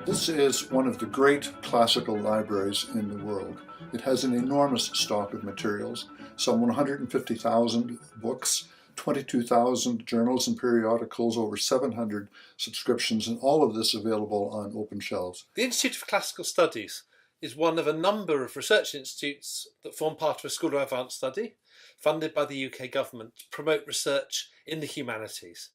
This is one of the great classical libraries in the world. It has an enormous stock of materials, some 150,000 books, 22,000 journals and periodicals, over 700 subscriptions, and all of this available on open shelves. The Institute of Classical Studies is one of a number of research institutes that form part of a School of Advanced Study, funded by the UK government to promote research in the humanities.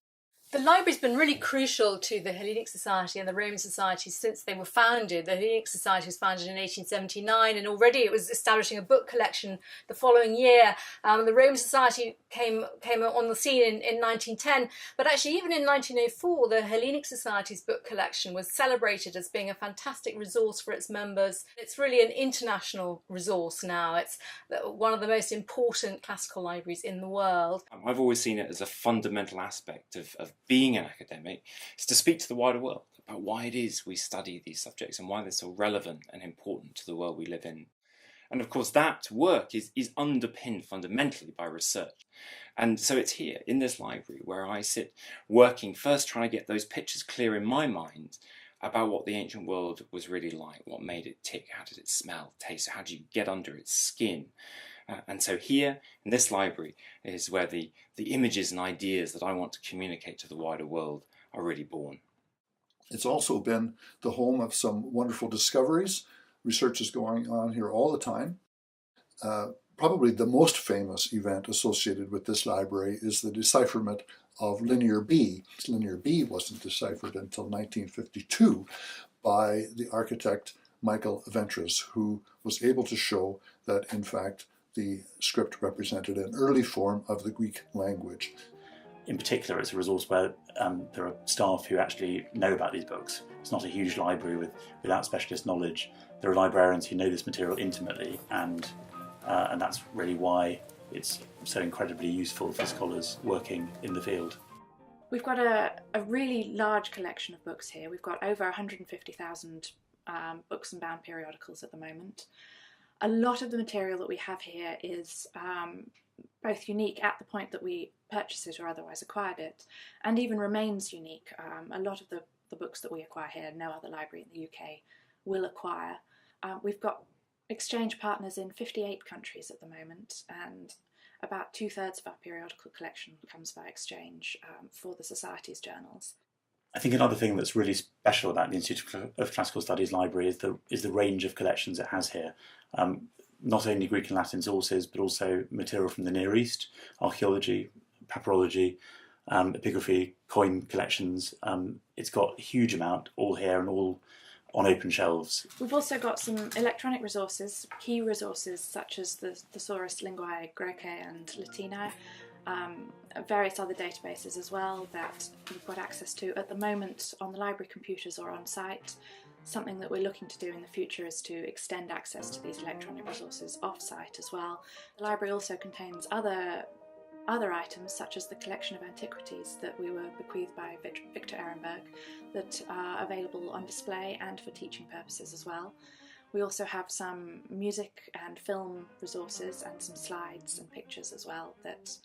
The library's been really crucial to the Hellenic Society and the Roman Society since they were founded. The Hellenic Society was founded in 1879, and already it was establishing a book collection the following year. The Roman Society came on the scene in 1910, but actually even in 1904 the Hellenic Society's book collection was celebrated as being a fantastic resource for its members. It's really an international resource now. It's one of the most important classical libraries in the world. I've always seen it as a fundamental aspect of being an academic, is to speak to the wider world about why it is we study these subjects and why they're so relevant and important to the world we live in. And of course that work is underpinned fundamentally by research. And so it's here in this library where I sit working, first trying to get those pictures clear in my mind about what the ancient world was really like, what made it tick, how did it smell, taste, how do you get under its skin. And so here, in this library, is where the images and ideas that I want to communicate to the wider world are really born. It's also been the home of some wonderful discoveries. Research is going on here all the time. Probably the most famous event associated with this library is the decipherment of Linear B. Linear B wasn't deciphered until 1952 by the architect Michael Ventris, who was able to show that, in fact, the script represented an early form of the Greek language. In particular, it's a resource where there are staff who actually know about these books. It's not a huge library without specialist knowledge. There are librarians who know this material intimately, and that's really why it's so incredibly useful for scholars working in the field. We've got a really large collection of books here. We've got over 150,000 books and bound periodicals at the moment. A lot of the material that we have here is both unique at the point that we purchased it or otherwise acquired it, and even remains unique. A lot of the books that we acquire here, no other library in the UK will acquire. We've got exchange partners in 58 countries at the moment, and about 2/3 of our periodical collection comes by exchange for the Society's journals. I think another thing that's really special about the Institute of Classical Studies Library is the range of collections it has here. Not only Greek and Latin sources, but also material from the Near East, archaeology, papyrology, epigraphy, coin collections. It's got a huge amount all here and all on open shelves. We've also got some electronic resources, key resources such as the Thesaurus Linguae Graecae and Latinae, various other databases as well that we've got access to at the moment on the library computers or on site. Something that we're looking to do in the future is to extend access to these electronic resources off-site as well. The library also contains other items such as the collection of antiquities that we were bequeathed by Victor Ehrenberg that are available on display and for teaching purposes as well. We also have some music and film resources and some slides and pictures as well that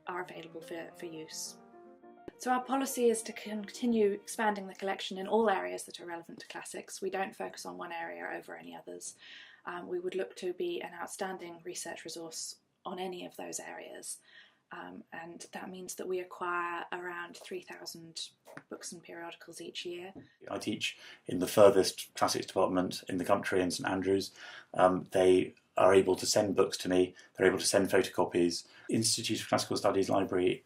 are available for use. So our policy is to continue expanding the collection in all areas that are relevant to classics. We don't focus on one area over any others. We would look to be an outstanding research resource on any of those areas. And that means that we acquire around 3,000 books and periodicals each year. I teach in the furthest classics department in the country in St Andrews. They are able to send books to me, they're able to send photocopies. Institute of Classical Studies Library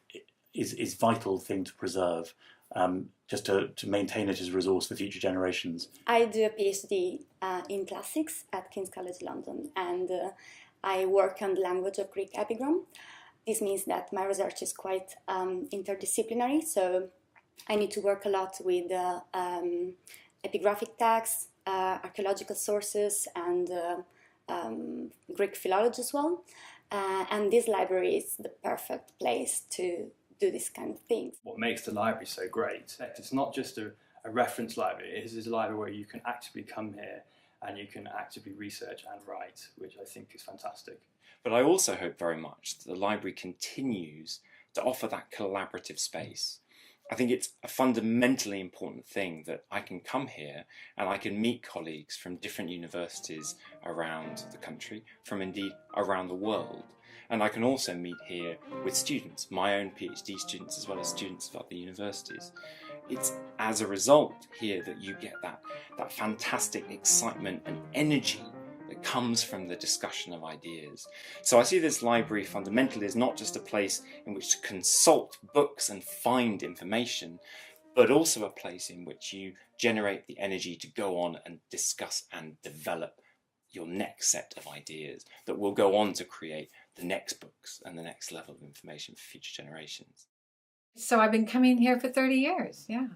is a vital thing to preserve, just to maintain it as a resource for future generations. I do a PhD in classics at King's College London, and I work on the language of Greek epigram. This means that my research is quite interdisciplinary, so I need to work a lot with epigraphic texts, archaeological sources, and Greek philology as well. And this library is the perfect place to do this kind of things. What makes the library so great, it's not just a reference library, it is a library where you can actively come here and you can actively research and write, which I think is fantastic. But I also hope very much that the library continues to offer that collaborative space. I think it's a fundamentally important thing that I can come here and I can meet colleagues from different universities around the country, from indeed around the world. And I can also meet here with students, my own PhD students as well as students of other universities. It's as a result here that you get that fantastic excitement and energy that comes from the discussion of ideas. So I see this library fundamentally as not just a place in which to consult books and find information, but also a place in which you generate the energy to go on and discuss and develop your next set of ideas that will go on to create the next books and the next level of information for future generations. So I've been coming here for 30 years, yeah.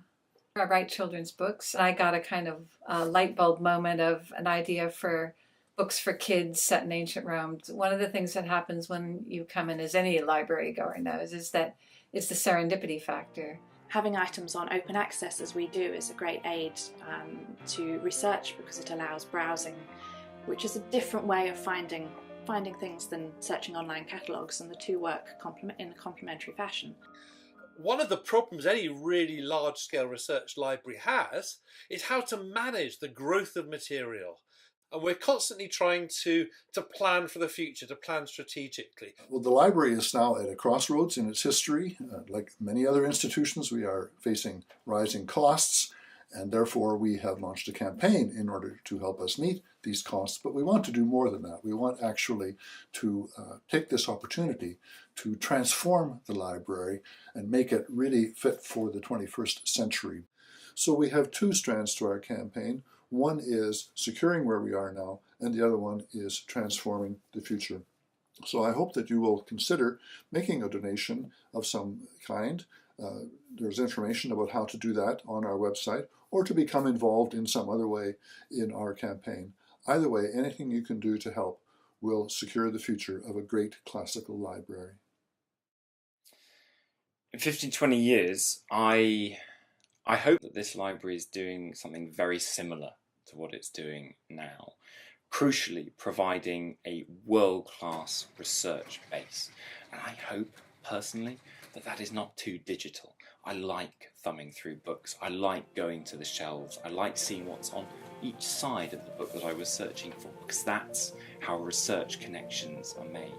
I write children's books. I got a kind of light bulb moment of an idea for books for kids set in ancient Rome. One of the things that happens when you come in, as any library goer knows, is that it's the serendipity factor. Having items on open access as we do is a great aid to research, because it allows browsing, which is a different way of finding things than searching online catalogues, and the two work in a complementary fashion. One of the problems any really large-scale research library has is how to manage the growth of material. And we're constantly trying to plan for the future, to plan strategically. Well, the library is now at a crossroads in its history. Like many other institutions, we are facing rising costs, and therefore we have launched a campaign in order to help us meet these costs. But we want to do more than that. We want actually to take this opportunity to transform the library and make it really fit for the 21st century. So we have two strands to our campaign. One is securing where we are now, and the other one is transforming the future. So I hope that you will consider making a donation of some kind. There's information about how to do that on our website, or to become involved in some other way in our campaign. Either way, anything you can do to help will secure the future of a great classical library. In 15-20 years, I hope that this library is doing something very similar to what it's doing now, crucially providing a world-class research base. And I hope, personally, that that is not too digital. I like thumbing through books. I like going to the shelves. I like seeing what's on each side of the book that I was searching for, because that's how research connections are made.